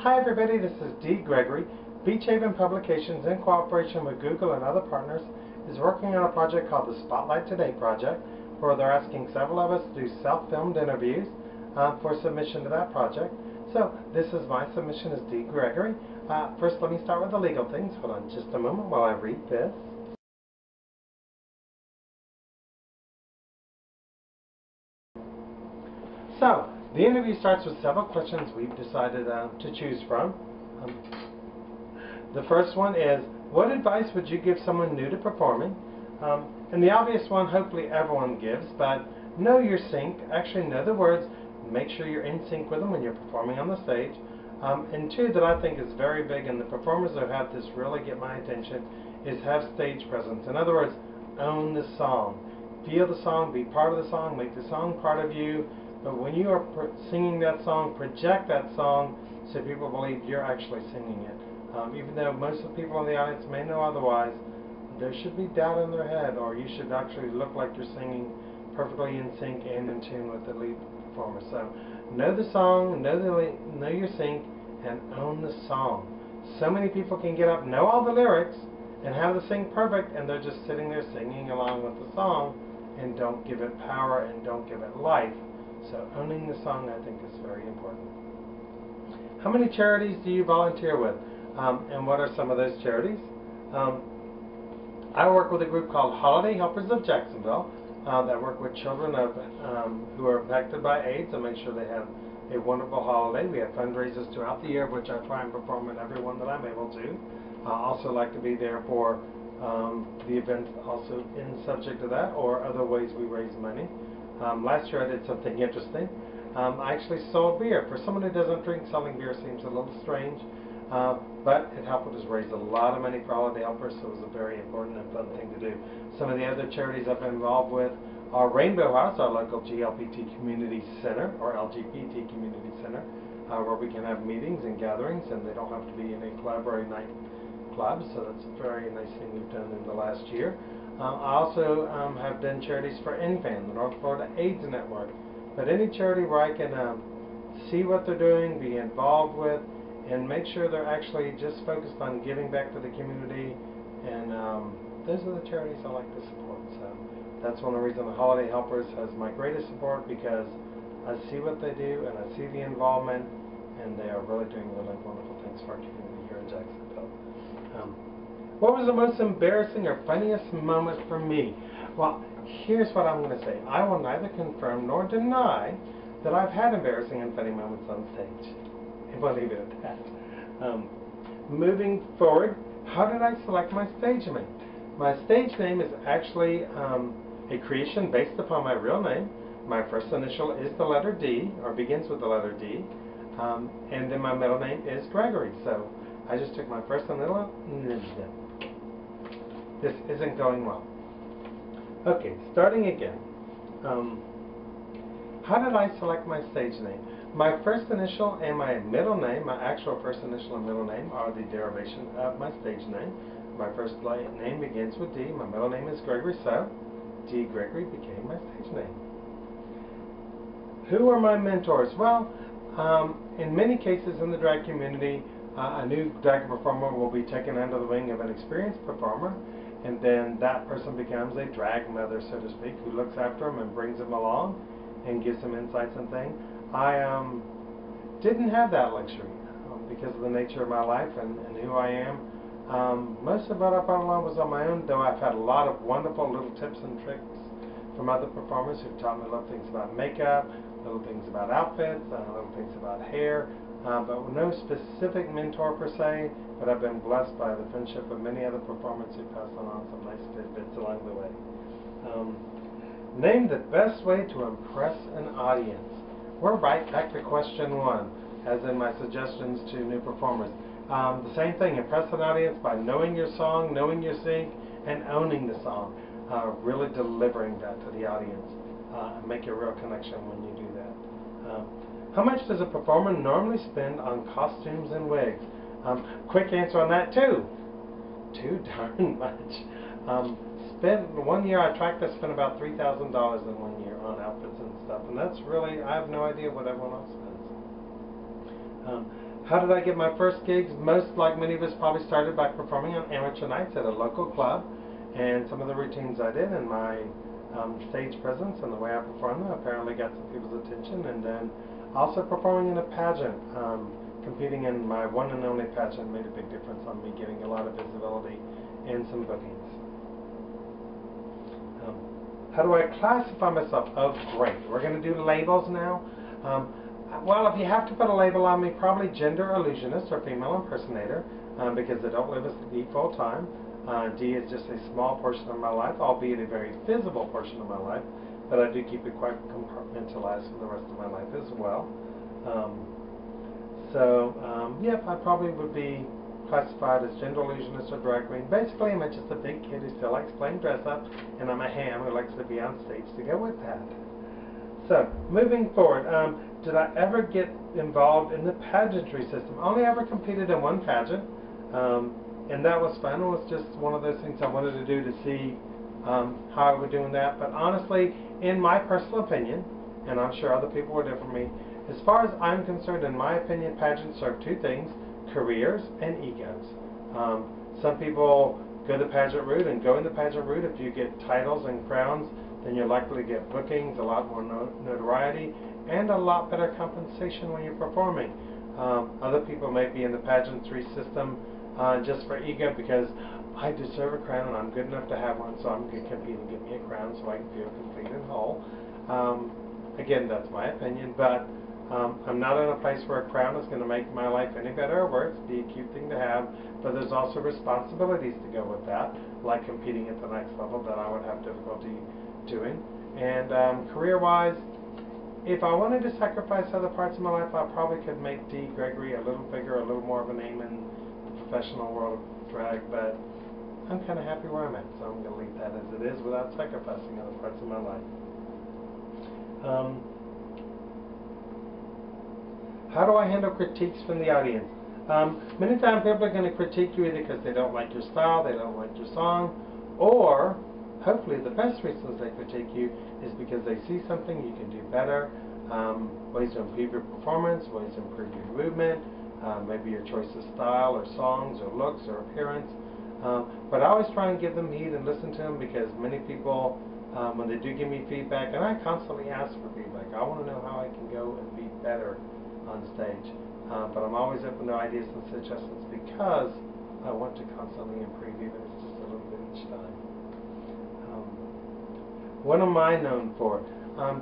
Hi everybody, this is Dee Gregory. Beach Haven Publications, in cooperation with Google and other partners, is working on a project called the Spotlight Today project, where they're asking several of us to do self-filmed interviews for submission to that project. So this is my submission as Dee Gregory. First, let me start with the legal things. Hold on just a moment while I read this. So, the interview starts with several questions we've decided to choose from. The first one is, what advice would you give someone new to performing? And the obvious one, hopefully everyone gives, but know your sync. Actually know the words. Make sure you're in sync with them when you're performing on the stage. And two, that I think is very big, and the performers who have this really get my attention, is have stage presence. In other words, own the song. Feel the song, be part of the song, make the song part of you. But when you are singing that song, project that song so people believe you're actually singing it. Even though most of the people in the audience may know otherwise, there should be doubt in their head, or you should actually look like you're singing perfectly in sync and in tune with the lead performer. So know the song, know your sync, and own the song. So many people can get up, know all the lyrics, and have the sync perfect, and they're just sitting there singing along with the song and don't give it power and don't give it life. So owning the song, I think, is very important. How many charities do you volunteer with? And what are some of those charities? I work with a group called Holiday Helpers of Jacksonville that work with children who are affected by AIDS and make sure they have a wonderful holiday. We have fundraisers throughout the year, which I try and perform in every one that I'm able to. I also like to be there for the event also in subject to that, or other ways we raise money. Last year I did something interesting. I actually sold beer. For someone who doesn't drink, selling beer seems a little strange, but it helped us raise a lot of money for Holiday Helpers, so it was a very important and fun thing to do. Some of the other charities I've been involved with are Rainbow House, our local GLBT Community Center, or LGBT Community Center, where we can have meetings and gatherings, and they don't have to be in a club or a night club, so that's a very nice thing we've done in the last year. I also have done charities for NFAN, the North Florida AIDS Network. But any charity where I can see what they're doing, be involved with, and make sure they're actually just focused on giving back to the community, and those are the charities I like to support. So that's one of the reasons the Holiday Helpers has my greatest support, because I see what they do and I see the involvement, and they are really doing really wonderful things for our community here in Jacksonville. What was the most embarrassing or funniest moment for me? Well, here's what I'm going to say. I will neither confirm nor deny that I've had embarrassing and funny moments on stage. And we'll leave it at that. Moving forward, how did I select my stage name? My stage name is actually a creation based upon my real name. My first initial is the letter D, or begins with the letter D, and then my middle name is Gregory. So I just took my first initial. This isn't going well. Okay, starting again. How did I select my stage name? My first initial and my middle name, my actual first initial and middle name, are the derivation of my stage name. My first name begins with D. My middle name is Gregory, so D. Gregory became my stage name. Who are my mentors? Well, in many cases in the drag community, a new drag performer will be taken under the wing of an experienced performer, and then that person becomes a drag mother, so to speak, who looks after him and brings him along and gives him insights and things. I didn't have that luxury because of the nature of my life and who I am. Most of what I brought along was on my own, though I've had a lot of wonderful little tips and tricks from other performers who've taught me little things about makeup, little things about outfits, little things about hair. But no specific mentor per se, but I've been blessed by the friendship of many other performers who passed on some nice tidbits along the way. Name the best way to impress an audience. We're right back to question one, as in my suggestions to new performers. The same thing, impress an audience by knowing your song, knowing your sync, and owning the song. Really delivering that to the audience and make a real connection when you do that. How much does a performer normally spend on costumes and wigs? Quick answer on that, too darn much. One year I tracked, I spent about $3,000 in 1 year on outfits and stuff, and that's really, I have no idea what everyone else spends. How did I get my first gigs? Most, like many of us, probably started by performing on amateur nights at a local club, and some of the routines I did and my stage presence and the way I performed them apparently got some people's attention, and then also performing in a pageant, competing in my one and only pageant made a big difference on me getting a lot of visibility and some bookings. How do I classify myself? Oh, great. We're going to do labels now. Well, if you have to put a label on me, probably gender illusionist or female impersonator, because I don't live as D full time. D is just a small portion of my life, albeit a very visible portion of my life, but I do keep it quite compartmentalized from the rest of my life as well. Yep, I probably would be classified as gender illusionist or drag queen. Basically, I'm just a big kid who still likes playing dress up, and I'm a ham who likes to be on stage to go with that. So, moving forward, did I ever get involved in the pageantry system? Only ever competed in one pageant, and that was fun. It was just one of those things I wanted to do to see how I would do in that. But honestly, in my personal opinion, and I'm sure other people were different from me, as far as I'm concerned, in my opinion, pageants serve two things: careers and egos. Some people go the pageant route, and going the pageant route, if you get titles and crowns, then you're likely to get bookings, a lot more notoriety, and a lot better compensation when you're performing. Other people may be in the pageantry system just for ego, because I deserve a crown and I'm good enough to have one, so I'm going to compete and get me a crown so I can feel complete and whole. Again, that's my opinion, but I'm not in a place where a crown is going to make my life any better or worse. It'd be a cute thing to have, but there's also responsibilities to go with that, like competing at the next level that I would have difficulty doing. And career-wise, if I wanted to sacrifice other parts of my life, I probably could make D. Gregory a little bigger, a little more of a name in the professional world of drag, but I'm kind of happy where I'm at, so I'm going to leave that as it is without sacrificing other parts of my life. How do I handle critiques from the audience? Many times people are going to critique you either because they don't like your style, they don't like your song, or hopefully the best reasons they critique you is because they see something you can do better, ways to improve your performance, ways to improve your movement, maybe your choice of style or songs or looks or appearance. But I always try and give them heed and listen to them, because many people, when they do give me feedback, and I constantly ask for feedback, I want to know how I can go and be better on stage. But I'm always open to ideas and suggestions, because I want to constantly improve, even if it's just a little bit each time. What am I known for?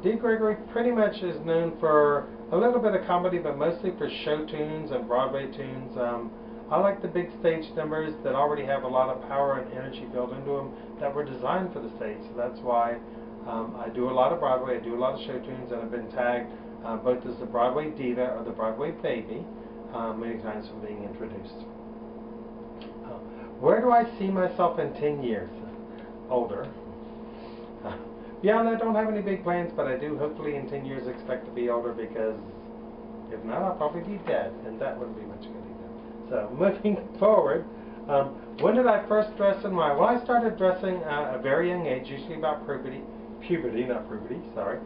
D. Gregory pretty much is known for a little bit of comedy, but mostly for show tunes and Broadway tunes. I like the big stage numbers that already have a lot of power and energy built into them that were designed for the stage. So that's why I do a lot of Broadway, I do a lot of show tunes, and I've been tagged both as the Broadway diva or the Broadway baby many times from being introduced. Where do I see myself in 10 years? Older. Beyond that, I don't have any big plans, but I do hopefully in 10 years expect to be older, because if not, I'll probably be dead, and that wouldn't be much good either. So moving forward, when did I first dress in my? Well, I started dressing at a very young age, usually about puberty, sorry.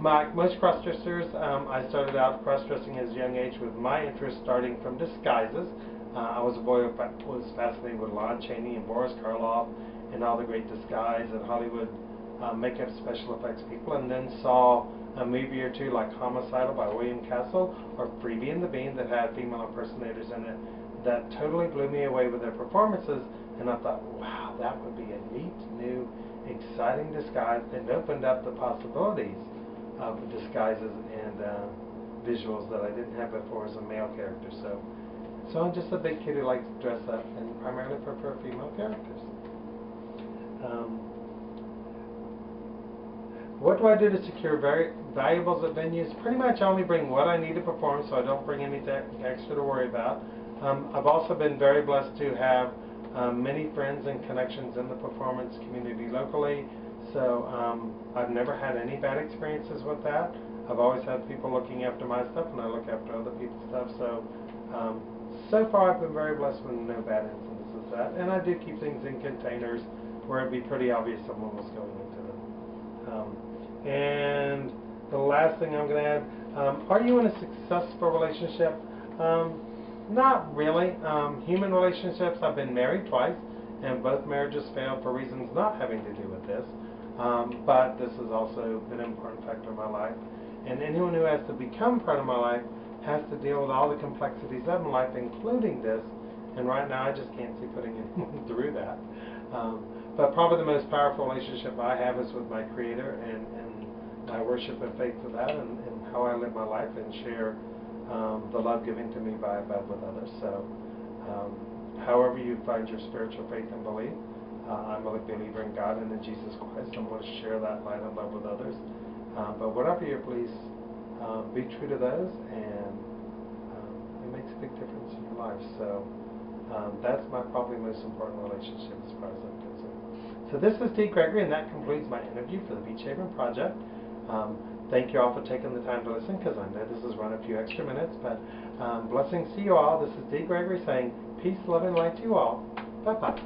Like most cross-dressers, I started out cross-dressing as a young age, with my interest starting from disguises. I was a boy who was fascinated with Lon Chaney and Boris Karloff and all the great disguise and Hollywood makeup special effects people, and then saw a movie or two like Homicidal by William Castle or Freebie and the Bean that had female impersonators in it that totally blew me away with their performances, and I thought, wow, that would be a neat, new, exciting disguise, and opened up the possibilities of disguises and visuals that I didn't have before as a male character. So I'm just a big kid who likes to dress up and primarily prefer female characters. What do I do to secure valuables at venues? Pretty much I only bring what I need to perform, so I don't bring anything extra to worry about. I've also been very blessed to have many friends and connections in the performance community locally, so I've never had any bad experiences with that. I've always had people looking after my stuff, and I look after other people's stuff, so so far I've been very blessed with no bad instances with that. And I do keep things in containers where it'd be pretty obvious someone was going into them. And the last thing I'm going to add, are you in a successful relationship? Not really. Human relationships, I've been married twice, and both marriages failed for reasons not having to do with this. But this has also been an important factor in my life. And anyone who has to become part of my life has to deal with all the complexities of my life, including this. And right now, I just can't see putting anyone through that. But probably the most powerful relationship I have is with my Creator, and I worship and faith to that, and how I live my life and share the love given to me by above with others. So, however you find your spiritual faith and belief, I'm a believer in God and in Jesus Christ. I'm going to share that light and love with others. But whatever your beliefs, be true to those, and it makes a big difference in your life. So that's my probably most important relationship as far as I'm concerned. So this is T. Gregory, and that concludes my interview for the Beach Haven Project. Thank you all for taking the time to listen, because I know this has run a few extra minutes. But blessings to you all. This is D. Gregory saying peace, love, and light to you all. Bye-bye.